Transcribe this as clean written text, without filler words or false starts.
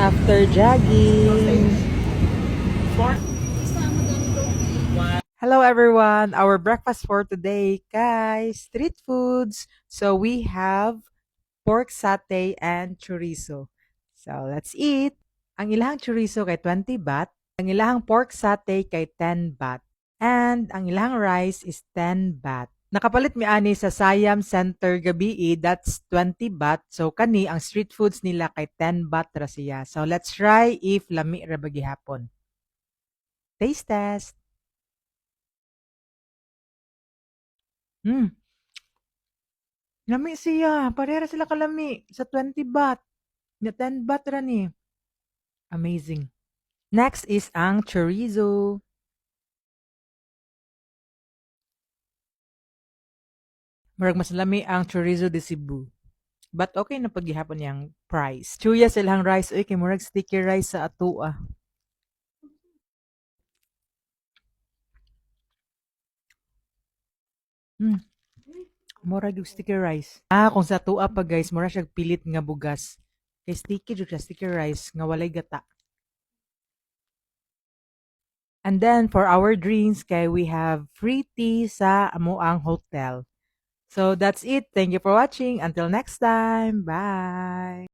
After jogging. Hello everyone. Our breakfast for today, guys, street foods. So we have pork satay and chorizo. So let's eat. Ang ilahang chorizo kay 20 baht, ang ilahang pork satay kay 10 baht, and ang ilahang rice is 10 baht. Nakapalit mi ani sa Siam Center gabi, that's 20 baht. So kani ang street foods nila kay 10 baht ra siya. So let's try if lami ra ba gihapon. Taste test. Hmm, lami siya. Parehara sila kalami sa 20 baht. Na 10 baht ra ni. Amazing. Next is ang chorizo. Murag mas lami ang chorizo de Cebu. But okay na paghihapon niyang price. Chuya silang rice. Uy, kay murag sticky rice sa ato ah. Hmm, murag yung sticky rice. Kung sa ato pa guys, murag siya pilit nga bugas. Kay sticky jud siya sticky rice nga walay gata. And then for our drinks, kay we have free tea sa amoang hotel. So that's it. Thank you for watching. Until next time. Bye.